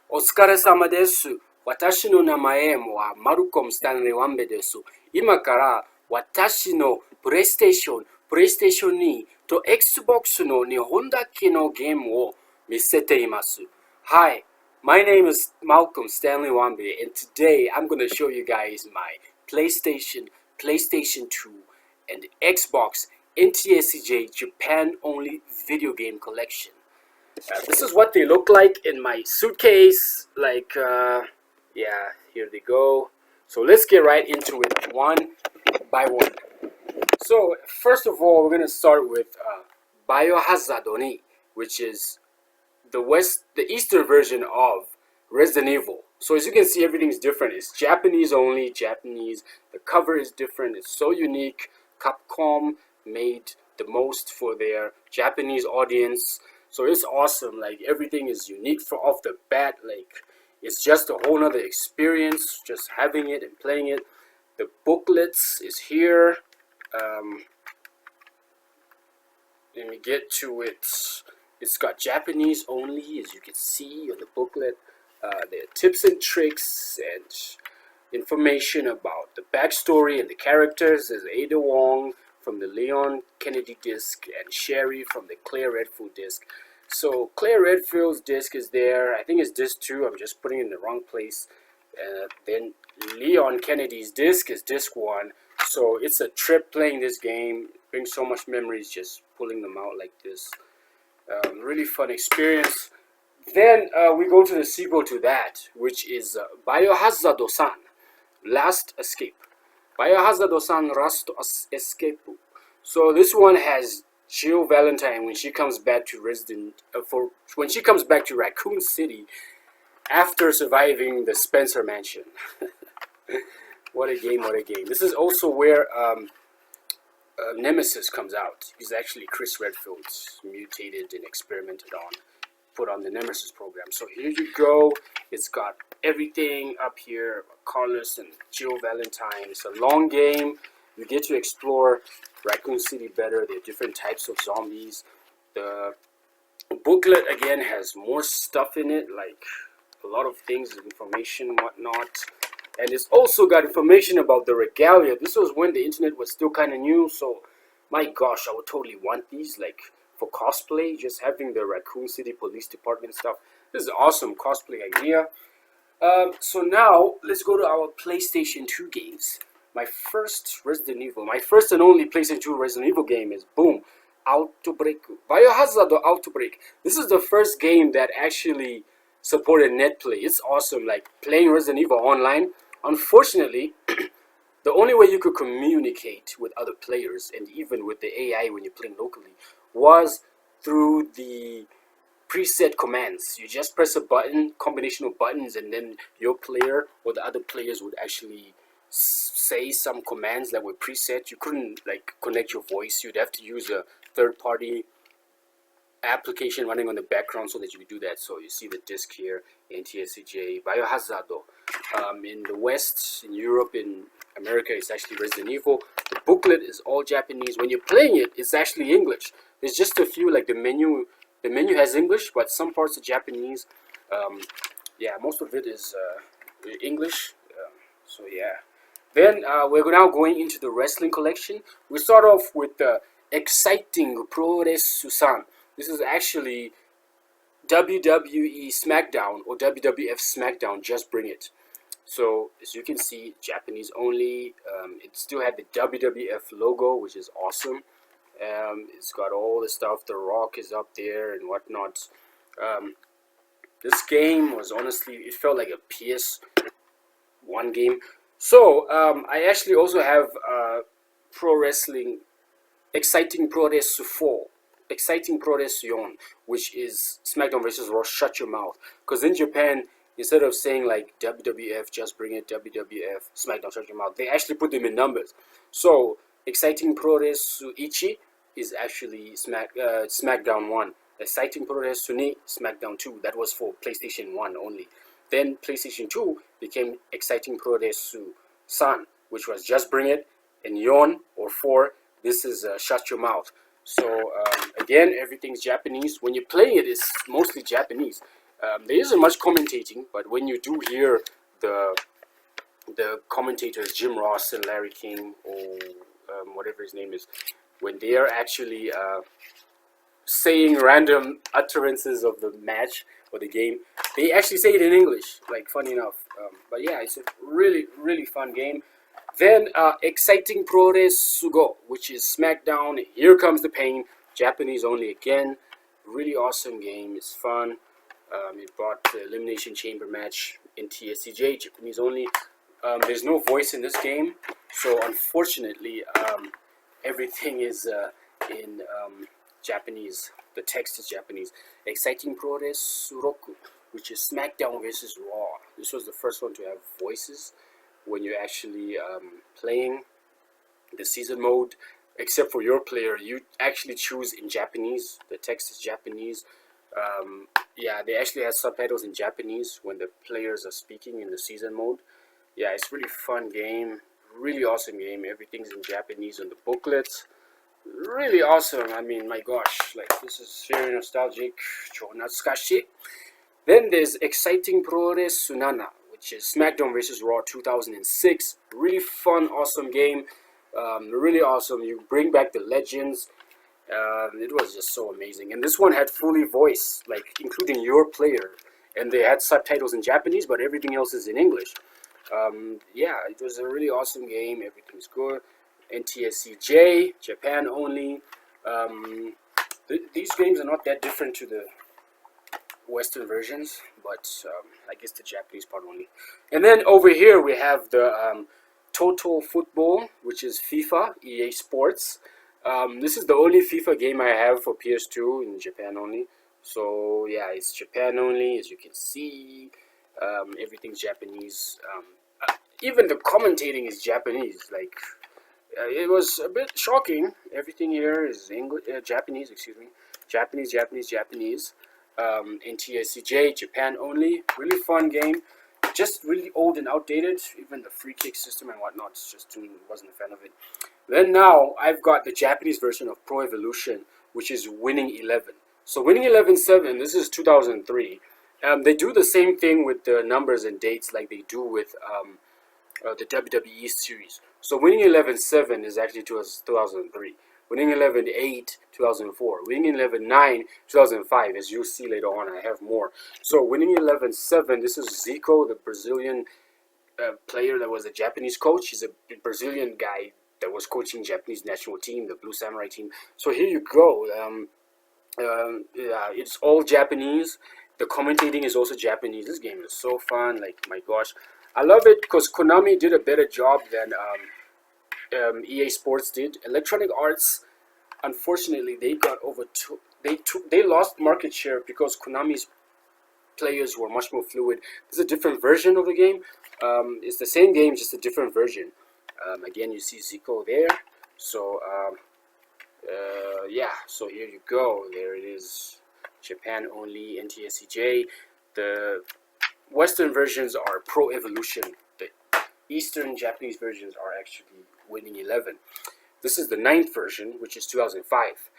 お疲れ様です。私の名前はマルコム・スタンレー・ワンベです。今から私のプレイステーション2と Xbox の2本だけのゲームを見せています。Hi, my name is Malcolm Stanley Wambe and today I'm going to show you guys my PlayStation 2 and Xbox NTSCJ Japan only video game collection. This is what they look like in my suitcase. Yeah, here they go. So let's get right into it one by one. So first of all, we're gonna start with Biohazard Oni, which is the Eastern version of Resident Evil. So as you can see, everything's different. It's Japanese only, Japanese. The cover is different. It's so unique. Capcom made the most for their Japanese audience. So it's awesome. Like everything is unique off the bat. Like it's just a whole nother experience just having it and playing it. The booklets is here. Let me get to it. It's got Japanese only, as you can see on the booklet. There are tips and tricks and information about the backstory and the characters. There's Ada Wong from the Leon Kennedy disc and Sherry from the Claire Redfield disc. So Claire Redfield's disc is there. I think it's disc 2. I'm just putting it in the wrong place. Then Leon Kennedy's disc is disc 1. So it's a trip playing this game. It brings so much memories just pulling them out like this. Really fun experience. Then we go to the sequel to that, which is Biohazard-san Last Escape. Biohazard-san Last Escape. So this one has Jill Valentine when she comes back to Raccoon City after surviving the Spencer Mansion. What a game, what a game. This is also where Nemesis comes out. He's actually Chris Redfield's mutated and experimented on, put on the Nemesis program. So here you go. It's got everything up here. Carlos and Jill Valentine. It's a long game. You get to explore Raccoon City better. There are different types of zombies. The booklet again has more stuff in it, like a lot of things, information, whatnot. And it's also got information about the regalia. This was when the internet was still kind of new, so my gosh, I would totally want these, like for cosplay, just having the Raccoon City Police Department stuff. This is an awesome cosplay idea. So now let's go to our PlayStation 2 games. My first and only PlayStation 2 Resident Evil game is boom, Outbreak, Biohazard Outbreak. This is the first game that actually supported net play. It's awesome, like playing Resident Evil online. Unfortunately, the only way you could communicate with other players and even with the AI when you're playing locally was through the preset commands. You just press a button, combination of buttons, and then your player or the other players would actually say some commands that were preset. You couldn't like connect your voice. You'd have to use a third-party application running on the background so that you could do that. So you see the disc here, NTSCJ Biohazard. In the West, in Europe, in America, it's actually Resident Evil. The booklet is all Japanese. When you're playing it, it's actually English. There's just a few, like the menu has English, but some parts are Japanese. Yeah, most of it is English. So yeah. Then we're now going into the wrestling collection. We start off with the exciting Pro-Resu-san. This is actually WWE SmackDown or WWF SmackDown, Just Bring It. So as you can see, Japanese only. It still had the WWF logo, which is awesome. It's got all the stuff. The Rock is up there and whatnot. This game was honestly, it felt like a PS1 game. So I actually also have Pro Wrestling Exciting Pro-Resu 4. Exciting Pro-Resu, which is SmackDown versus Raw. Shut your mouth. Because in Japan, instead of saying like WWF, Just Bring It, WWF, SmackDown, shut your mouth, they actually put them in numbers. So Exciting Pro-Resu Ichi is actually SmackDown 1. Exciting Pro-Resu Ni, SmackDown 2. That was for PlayStation 1 only. Then PlayStation 2 became Exciting Pro-Resu San, which was Just Bring It, and Yon or 4. This is Shut Your Mouth. So again, everything's Japanese. When you're playing it, it's mostly Japanese. There isn't much commentating, but when you do hear the commentators Jim Ross and Larry King, or whatever his name is, when they are actually saying random utterances of the match or the game, they actually say it in English, like funny enough. But yeah, it's a really, really fun game. Then Exciting Progress Sugo, which is SmackDown, Here Comes the Pain, Japanese only again. Really awesome game, it's fun. It brought the Elimination Chamber match, NTSCJ, Japanese only. There's no voice in this game, so unfortunately, everything is in Japanese. The text is Japanese. Exciting Progress Suroku, which is SmackDown versus Raw. This was the first one to have voices when you're actually playing the season mode. Except for your player, you actually choose in Japanese. The text is Japanese. Yeah, they actually have subtitles in Japanese when the players are speaking in the season mode. Yeah, it's really fun game. Really awesome game. Everything's in Japanese on the booklets. Really awesome. I mean, my gosh, like this is very nostalgic. Chonatsukashi. Then there's Exciting Progress Sunana, which is SmackDown vs. Raw 2006. Really fun, awesome game. Really awesome. You bring back the legends. It was just so amazing. And this one had fully voice, like including your player. And they had subtitles in Japanese, but everything else is in English. Yeah, it was a really awesome game. Everything's good. NTSCJ, Japan only. These games are not that different to the Western versions, but I guess the Japanese part only. And then over here we have the Total Football, which is FIFA, EA Sports. This is the only FIFA game I have for PS2 in Japan only. So yeah, it's Japan only, as you can see. Everything's Japanese. Even the commentating is Japanese. Like it was a bit shocking. Everything here is English, Japanese. Excuse me, Japanese. NTSCJ Japan only. Really fun game. Just really old and outdated. Even the free kick system and whatnot, just wasn't a fan of it. Then now I've got the Japanese version of Pro Evolution, which is Winning 11. So Winning 11-7, this is 2003. They do the same thing with the numbers and dates like they do with the WWE series. So Winning 11-7 is actually 2003. Winning 11-8, 2004. Winning 11-9, 2005. As you'll see later on, I have more. So Winning 11-7, this is Zico, the Brazilian player that was a Japanese coach. He's a Brazilian guy that was coaching Japanese national team, the Blue Samurai team. So here you go. Yeah, it's all Japanese. The commentating is also Japanese. This game is so fun. Like, my gosh, I love it because Konami did a better job than EA Sports did. Electronic Arts, unfortunately, they got they lost market share because Konami's players were much more fluid. There's a different version of the game. It's the same game, just a different version. Again, you see Zico there. So yeah, so here you go. There it is. Japan only, NTSCJ. The Western versions are Pro Evolution. The Eastern Japanese versions are actually Winning 11. This is the 9th version, which is 2005.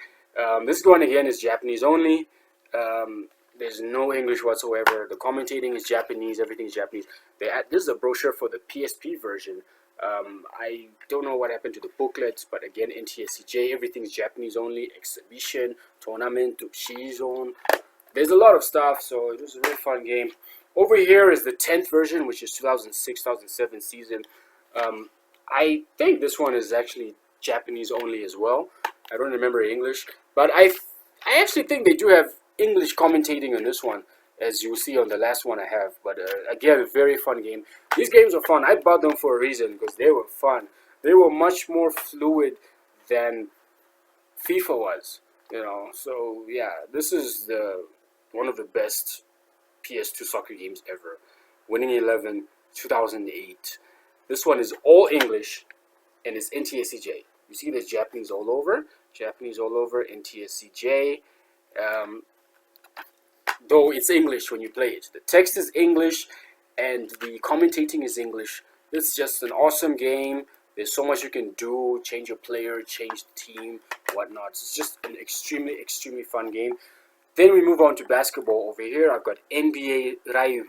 This one again is Japanese only. There's no English whatsoever. The commentating is Japanese. Everything's Japanese. This is a brochure for the PSP version. I don't know what happened to the booklets, but again, NTSCJ, everything's Japanese only. Exhibition, tournament, season. There's a lot of stuff, so it was a really fun game. Over here is the 10th version, which is 2006-2007 season. I think this one is actually Japanese only as well. I don't remember English, but I actually think they do have English commentating on this one, as you will see on the last one I have. But again, a very fun game. These games are fun. I bought them for a reason, because they were fun. They were much more fluid than FIFA was, you know. So yeah, this is one of the best PS2 soccer games ever. Winning 11, 2008. This one is all English, and it's NTSCJ. You see there's Japanese all over. Japanese all over, NTSCJ. Though it's English when you play it. The text is English, and the commentating is English. It's just an awesome game. There's so much you can do. Change your player, change the team, whatnot. It's just an extremely, extremely fun game. Then we move on to basketball. Over here, I've got NBA Live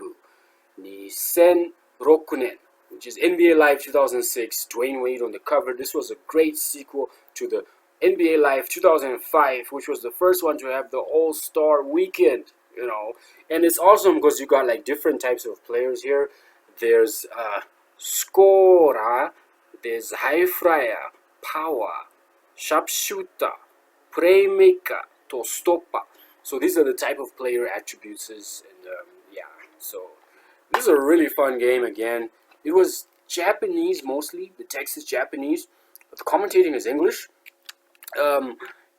2006, which is NBA Live 2006, Dwayne Wade on the cover. This was a great sequel to the NBA Live 2005, which was the first one to have the All-Star Weekend, and it's awesome because you got like different types of players here. There's scorer, there's high flyer, power, sharpshooter, playmaker, to stopper. So these are the type of player attributes, and yeah. So this is a really fun game. Again, it was Japanese mostly. The text is Japanese, but the commentating is English.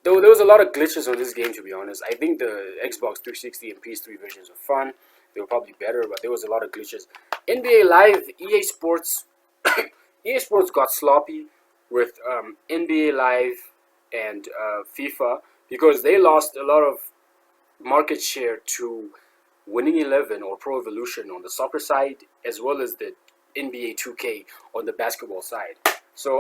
Though there was a lot of glitches on this game, to be honest. I think the Xbox 360 and PS3 versions are fun. They were probably better, but there was a lot of glitches. NBA Live, EA Sports, EA Sports got sloppy with NBA Live and FIFA because they lost a lot of market share to Winning 11 or Pro Evolution on the soccer side, as well as the NBA 2K on the basketball side. So